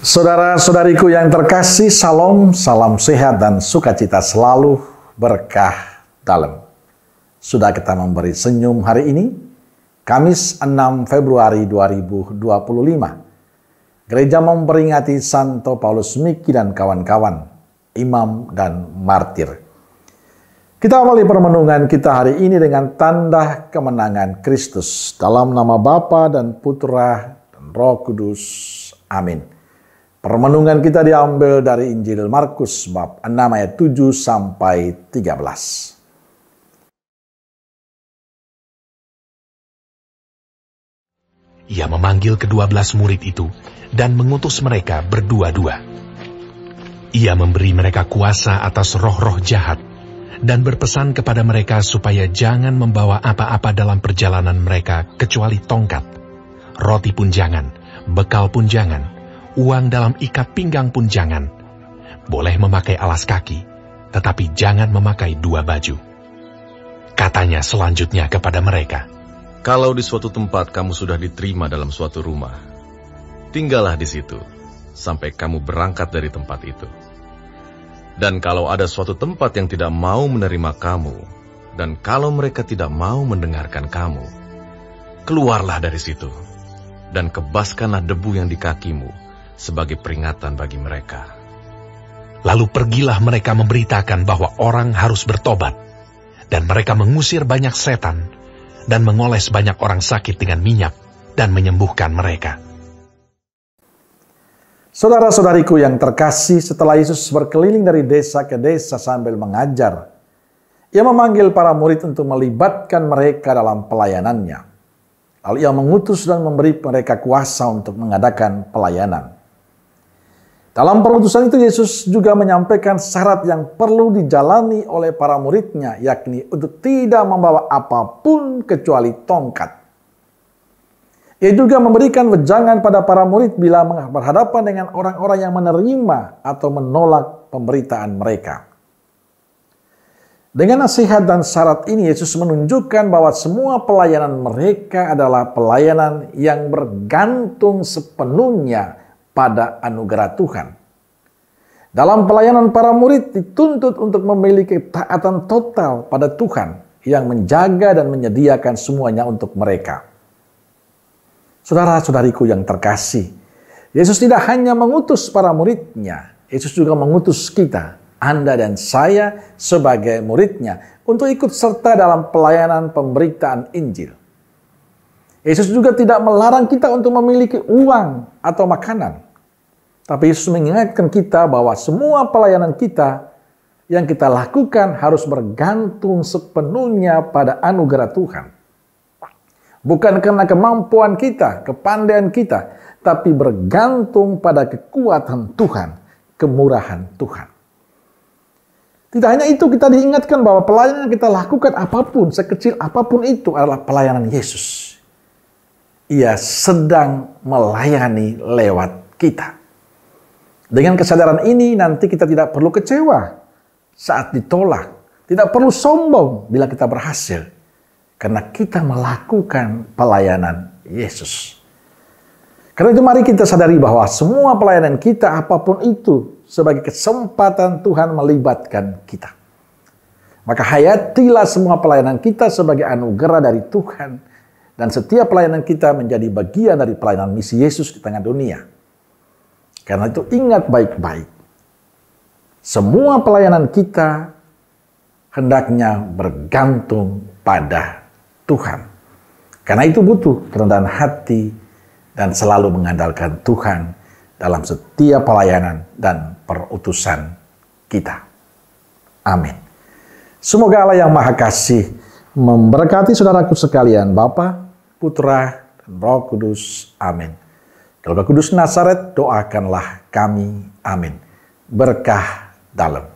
Saudara-saudariku yang terkasih, salam sehat dan sukacita selalu, berkah dalam. Sudah kita memberi senyum hari ini, Kamis 6 Februari 2025. Gereja memperingati Santo Paulus Miki dan kawan-kawan, imam dan martir. Kita awali permenungan kita hari ini dengan tanda kemenangan Kristus. Dalam nama Bapa dan Putra dan Roh Kudus. Amin. Permenungan kita diambil dari Injil Markus bab 6 ayat 7 sampai 13. Ia memanggil ke-12 murid itu dan mengutus mereka berdua-dua. Ia memberi mereka kuasa atas roh-roh jahat dan berpesan kepada mereka supaya jangan membawa apa-apa dalam perjalanan mereka kecuali tongkat, roti pun jangan, bekal pun jangan, uang dalam ikat pinggang pun jangan. Boleh memakai alas kaki, tetapi jangan memakai 2 baju. Katanya selanjutnya kepada mereka, "Kalau di suatu tempat kamu sudah diterima dalam suatu rumah, tinggallah di situ sampai kamu berangkat dari tempat itu. Dan kalau ada suatu tempat yang tidak mau menerima kamu, dan kalau mereka tidak mau mendengarkan kamu, keluarlah dari situ, dan kebaskanlah debu yang di kakimu sebagai peringatan bagi mereka." Lalu pergilah mereka memberitakan bahwa orang harus bertobat, dan mereka mengusir banyak setan, dan mengoles banyak orang sakit dengan minyak, dan menyembuhkan mereka. Saudara-saudariku yang terkasih, setelah Yesus berkeliling dari desa ke desa sambil mengajar, Ia memanggil para murid untuk melibatkan mereka dalam pelayanannya. Lalu Ia mengutus dan memberi mereka kuasa untuk mengadakan pelayanan. Dalam perutusan itu, Yesus juga menyampaikan syarat yang perlu dijalani oleh para muridnya, yakni untuk tidak membawa apapun kecuali tongkat. Ia juga memberikan wejangan pada para murid bila berhadapan dengan orang-orang yang menerima atau menolak pemberitaan mereka. Dengan nasihat dan syarat ini, Yesus menunjukkan bahwa semua pelayanan mereka adalah pelayanan yang bergantung sepenuhnya pada anugerah Tuhan. Dalam pelayanan, para murid dituntut untuk memiliki taatan total pada Tuhan yang menjaga dan menyediakan semuanya untuk mereka. Saudara-saudariku yang terkasih, Yesus tidak hanya mengutus para muridnya, Yesus juga mengutus kita, Anda dan saya sebagai muridnya, untuk ikut serta dalam pelayanan pemberitaan Injil. Yesus juga tidak melarang kita untuk memiliki uang atau makanan. Tapi Yesus mengingatkan kita bahwa semua pelayanan kita yang kita lakukan harus bergantung sepenuhnya pada anugerah Tuhan. Bukan karena kemampuan kita, kepandaian kita, tapi bergantung pada kekuatan Tuhan, kemurahan Tuhan. Tidak hanya itu, kita diingatkan bahwa pelayanan yang kita lakukan apapun, sekecil apapun itu adalah pelayanan Yesus. Ia sedang melayani lewat kita. Dengan kesadaran ini, nanti kita tidak perlu kecewa saat ditolak. Tidak perlu sombong bila kita berhasil. Karena kita melakukan pelayanan Yesus. Karena itu mari kita sadari bahwa semua pelayanan kita, apapun itu, sebagai kesempatan Tuhan melibatkan kita. Maka hayatilah semua pelayanan kita sebagai anugerah dari Tuhan. Dan setiap pelayanan kita menjadi bagian dari pelayanan misi Yesus di tengah dunia. Karena itu ingat baik-baik. Semua pelayanan kita hendaknya bergantung pada Tuhan. Karena itu butuh kerendahan hati dan selalu mengandalkan Tuhan dalam setiap pelayanan dan perutusan kita. Amin. Semoga Allah yang Maha Kasih memberkati saudaraku sekalian, Bapa, Putra, dan Roh Kudus. Amin. Kalau Roh Kudus Nazaret, doakanlah kami. Amin. Berkah dalam.